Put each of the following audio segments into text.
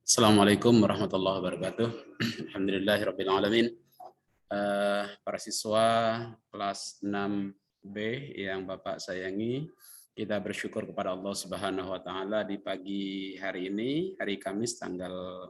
Assalamualaikum warahmatullahi wabarakatuh. Alhamdulillahirabbil alamin. Para siswa kelas 6B yang Bapak sayangi, kita bersyukur kepada Allah Subhanahu wa taala di pagi hari ini, hari Kamis tanggal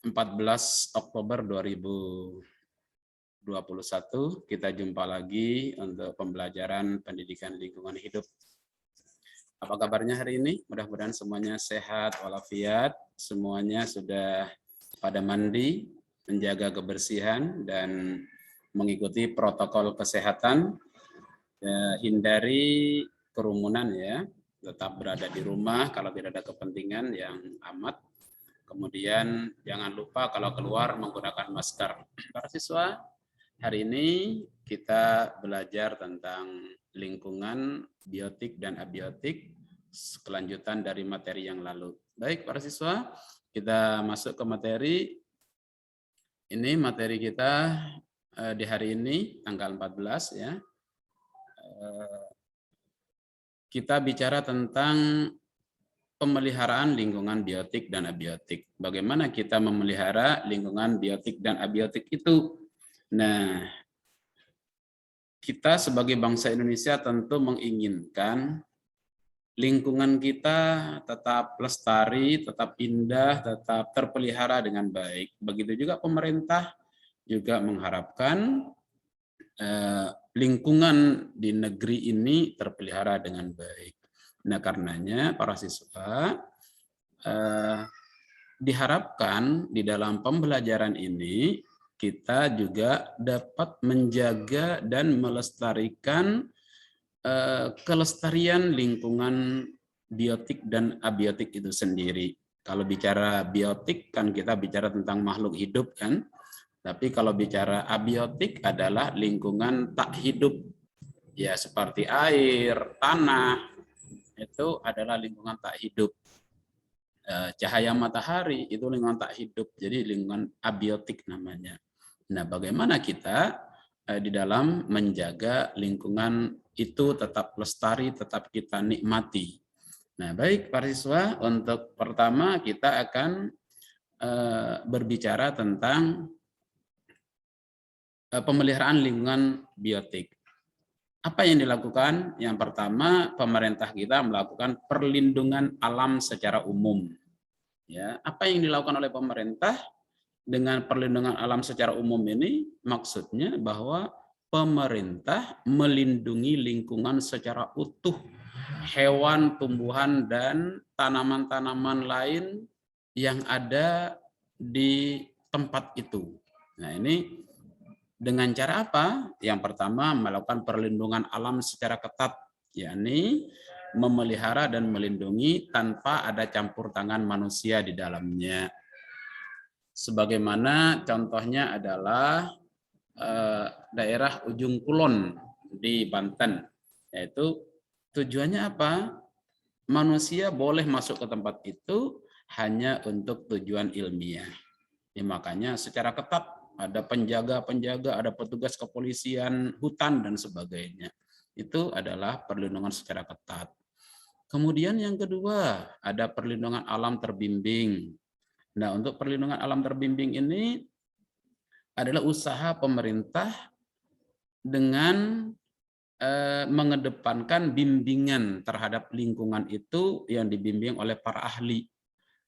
14 Oktober 2021, kita jumpa lagi untuk pembelajaran pendidikan lingkungan hidup. Apa kabarnya hari ini? Mudah-mudahan semuanya sehat walafiat, semuanya sudah pada mandi, menjaga kebersihan dan mengikuti protokol kesehatan, hindari kerumunan ya, tetap berada di rumah kalau tidak ada kepentingan yang amat. Kemudian jangan lupa kalau keluar menggunakan masker. Para siswa, hari ini kita belajar tentang lingkungan, biotik dan abiotik, kelanjutan dari materi yang lalu. Baik para siswa, kita masuk ke materi. Ini materi kita di hari ini tanggal 14 ya. Kita bicara tentang pemeliharaan lingkungan biotik dan abiotik. Bagaimana kita memelihara lingkungan biotik dan abiotik itu? Nah, kita sebagai bangsa Indonesia tentu menginginkan lingkungan kita tetap lestari, tetap indah, tetap terpelihara dengan baik. Begitu juga pemerintah juga mengharapkan lingkungan di negeri ini terpelihara dengan baik. Nah, karenanya para siswa diharapkan di dalam pembelajaran ini kita juga dapat menjaga dan melestarikan kelestarian lingkungan biotik dan abiotik itu sendiri. Kalau bicara biotik kan kita bicara tentang makhluk hidup kan, tapi kalau bicara abiotik adalah lingkungan tak hidup, ya seperti air, tanah, itu adalah lingkungan tak hidup. Cahaya matahari itu lingkungan tak hidup, jadi lingkungan abiotik namanya. Nah, bagaimana kita di dalam menjaga lingkungan itu tetap lestari, tetap kita nikmati. Nah, baik para siswa, untuk pertama kita akan berbicara tentang pemeliharaan lingkungan biotik. Apa yang dilakukan? Yang pertama, pemerintah kita melakukan perlindungan alam secara umum. Ya, apa yang dilakukan oleh pemerintah dengan perlindungan alam secara umum ini? Maksudnya bahwa pemerintah melindungi lingkungan secara utuh, hewan, tumbuhan, dan tanaman-tanaman lain yang ada di tempat itu. Nah, ini dengan cara apa? Yang pertama, melakukan perlindungan alam secara ketat, yakni memelihara dan melindungi tanpa ada campur tangan manusia di dalamnya. Sebagaimana contohnya adalah daerah Ujung Kulon di Banten, yaitu tujuannya apa? Manusia boleh masuk ke tempat itu hanya untuk tujuan ilmiah. Ya, makanya secara ketat ada penjaga-penjaga, ada petugas kepolisian hutan dan sebagainya. Itu adalah perlindungan secara ketat. Kemudian yang kedua, ada perlindungan alam terbimbing. Nah, untuk perlindungan alam terbimbing ini adalah usaha pemerintah dengan mengedepankan bimbingan terhadap lingkungan itu yang dibimbing oleh para ahli.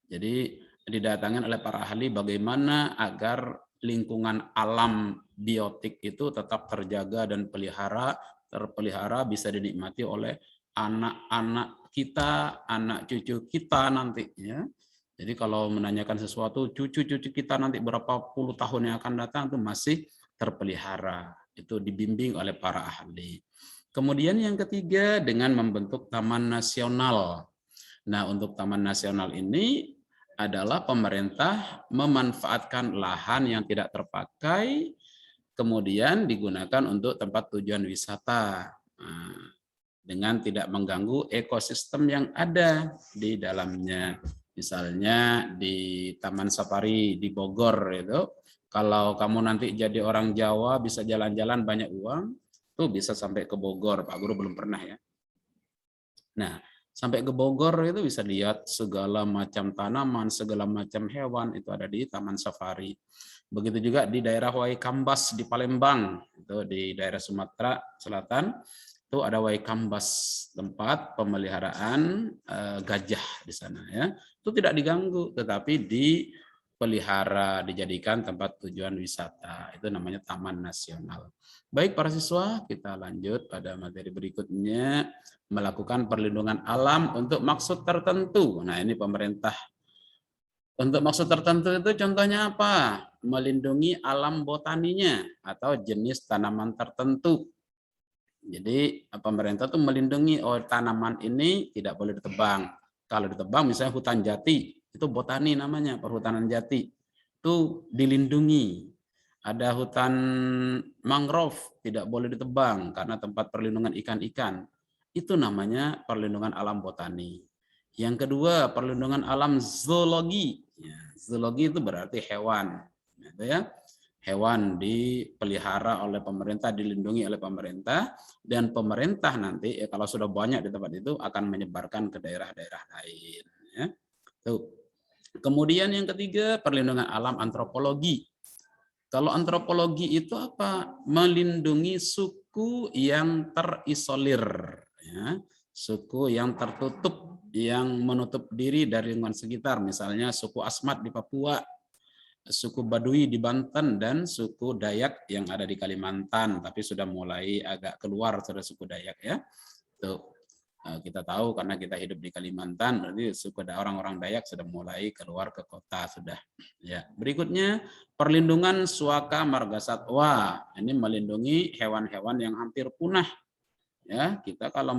Jadi didatangkan oleh para ahli bagaimana agar lingkungan alam biotik itu tetap terjaga dan terpelihara bisa dinikmati oleh anak-anak kita, anak cucu kita nantinya. Jadi kalau menanyakan sesuatu, cucu-cucu kita nanti berapa puluh tahun yang akan datang itu masih terpelihara. Itu dibimbing oleh para ahli. Kemudian yang ketiga dengan membentuk taman nasional. Nah, untuk taman nasional ini adalah pemerintah memanfaatkan lahan yang tidak terpakai, kemudian digunakan untuk tempat tujuan wisata. Dengan tidak mengganggu ekosistem yang ada di dalamnya. Misalnya di Taman Safari di Bogor itu, kalau kamu nanti jadi orang Jawa bisa jalan-jalan banyak uang, tuh bisa sampai ke Bogor. Pak Guru belum pernah ya. Nah, Sampai ke Bogor itu bisa lihat segala macam tanaman, segala macam hewan itu ada di Taman Safari. Begitu juga di daerah Waikambas di Palembang, itu di daerah Sumatera Selatan, itu ada Waikambas, tempat pemeliharaan gajah di sana ya. Itu tidak diganggu, tetapi dipelihara, dijadikan tempat tujuan wisata. Itu namanya Taman Nasional. Baik para siswa, kita lanjut pada materi berikutnya, melakukan perlindungan alam untuk maksud tertentu. Nah, ini pemerintah. Untuk maksud tertentu itu contohnya apa? Melindungi alam botaninya atau jenis tanaman tertentu. Jadi pemerintah tuh melindungi, tanaman ini tidak boleh ditebang. Kalau ditebang misalnya hutan jati, itu botani namanya, perhutanan jati. Itu dilindungi. Ada hutan mangrove, tidak boleh ditebang karena tempat perlindungan ikan-ikan. Itu namanya perlindungan alam botani. Yang kedua, perlindungan alam zoologi. Ya, zoologi itu berarti hewan. Gitu ya. Hewan dipelihara oleh pemerintah, dilindungi oleh pemerintah, dan pemerintah nanti kalau sudah banyak di tempat itu akan menyebarkan ke daerah-daerah lain. Ya. Tuh. Kemudian yang ketiga, perlindungan alam antropologi. Kalau antropologi itu apa? Melindungi suku yang terisolir, ya. Suku yang tertutup, yang menutup diri dari lingkungan sekitar, misalnya suku Asmat di Papua, suku Baduy di Banten, dan suku Dayak yang ada di Kalimantan, tapi sudah mulai agak keluar sudah suku Dayak ya. Tuh. Kita tahu karena kita hidup di Kalimantan, berarti suku orang-orang Dayak sudah mulai keluar ke kota sudah. Ya, berikutnya perlindungan suaka marga satwa. Ini melindungi hewan-hewan yang hampir punah. Ya, kita kalau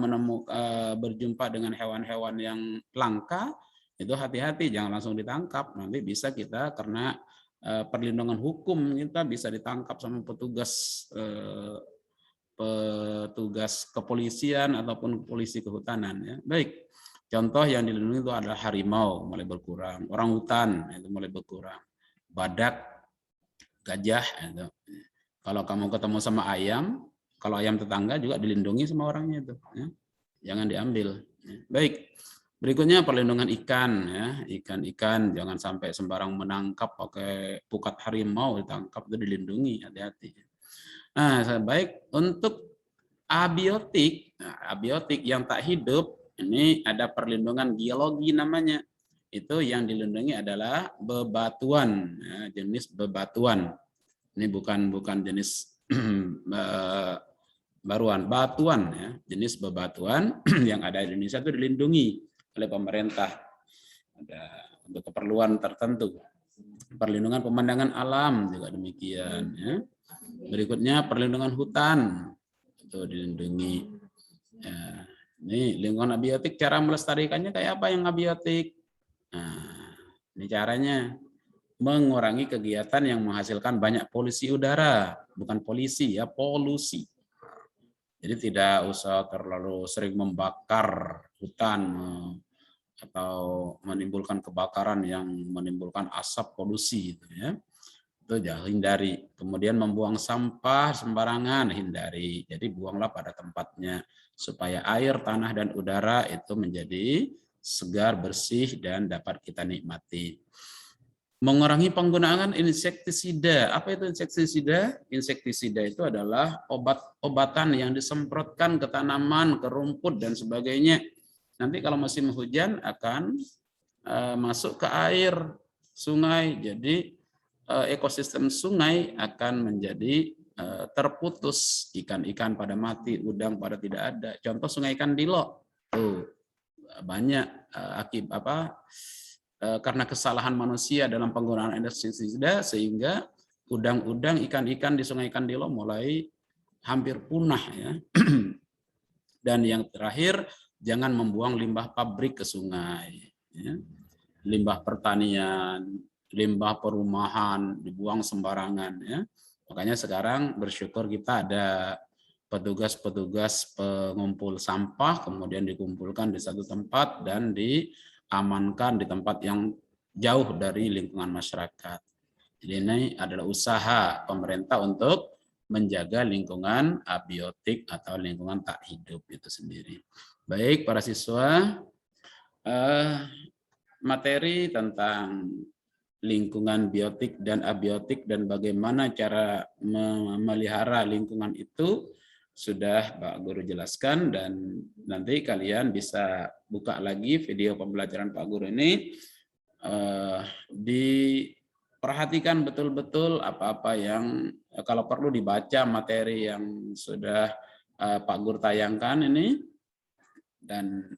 berjumpa dengan hewan-hewan yang langka, itu hati-hati, jangan langsung ditangkap. Nanti bisa kita karena perlindungan hukum kita bisa ditangkap sama petugas kepolisian ataupun polisi kehutanan ya. Baik. Contoh yang dilindungi itu adalah harimau mulai berkurang, orang hutan itu mulai berkurang, badak, gajah itu. Kalau kamu ketemu sama ayam, kalau ayam tetangga juga dilindungi sama orangnya itu ya. Jangan diambil. Baik. Berikutnya perlindungan ikan ya. Ikan-ikan jangan sampai sembarang menangkap pakai pukat harimau, ditangkap itu dilindungi, hati-hati. Nah, baik untuk abiotik, abiotik yang tak hidup, ini ada perlindungan geologi namanya. Itu yang dilindungi adalah bebatuan, ya, jenis bebatuan. Ini bukan jenis baruan, batuan ya, jenis bebatuan yang ada di Indonesia itu dilindungi oleh pemerintah. Ada untuk keperluan tertentu. Perlindungan pemandangan alam juga demikian ya. Berikutnya perlindungan hutan itu dilindungi. Ya, ini lingkungan abiotik, cara melestarikannya kayak apa yang abiotik? Nah, ini caranya mengurangi kegiatan yang menghasilkan banyak polusi udara, bukan polisi ya, polusi. Jadi tidak usah terlalu sering membakar hutan atau menimbulkan kebakaran yang menimbulkan asap polusi gitu ya. Itu jangan hindari. Kemudian membuang sampah sembarangan, hindari. Jadi buanglah pada tempatnya supaya air, tanah, dan udara itu menjadi segar, bersih, dan dapat kita nikmati. Mengurangi penggunaan insektisida. Apa itu insektisida? Insektisida itu adalah obat-obatan yang disemprotkan ke tanaman, ke rumput, dan sebagainya. Nanti kalau musim hujan akan masuk ke air sungai. Jadi ekosistem sungai akan menjadi terputus, ikan-ikan pada mati, udang pada tidak ada. Contoh Sungai Kandilo, tuh banyak karena kesalahan manusia dalam penggunaan insektisida sehingga udang-udang, ikan-ikan di Sungai Kandilo mulai hampir punah ya. Dan yang terakhir, jangan membuang limbah pabrik ke sungai. Ya. Limbah pertanian, limbah perumahan dibuang sembarangan ya. Makanya sekarang bersyukur kita ada petugas-petugas pengumpul sampah, kemudian dikumpulkan di satu tempat dan diamankan di tempat yang jauh dari lingkungan masyarakat. Jadi ini adalah usaha pemerintah untuk menjaga lingkungan abiotik atau lingkungan tak hidup itu sendiri. Baik para siswa, materi tentang lingkungan biotik dan abiotik dan bagaimana cara memelihara lingkungan itu sudah Pak Guru jelaskan, dan nanti kalian bisa buka lagi video pembelajaran Pak Guru ini, diperhatikan betul-betul apa-apa yang kalau perlu dibaca materi yang sudah Pak Guru tayangkan ini, dan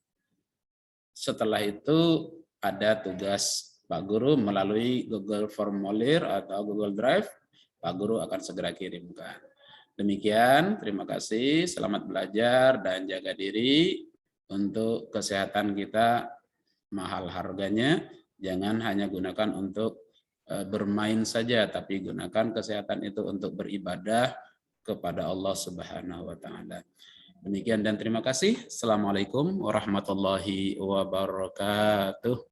setelah itu ada tugas Pak Guru melalui Google Formulir atau Google Drive, Pak Guru akan segera kirimkan. Demikian, terima kasih, selamat belajar dan jaga diri. Untuk kesehatan kita mahal harganya, jangan hanya gunakan untuk bermain saja, tapi gunakan kesehatan itu untuk beribadah kepada Allah Subhanahu wa taala. Demikian dan terima kasih. Assalamualaikum warahmatullahi wabarakatuh.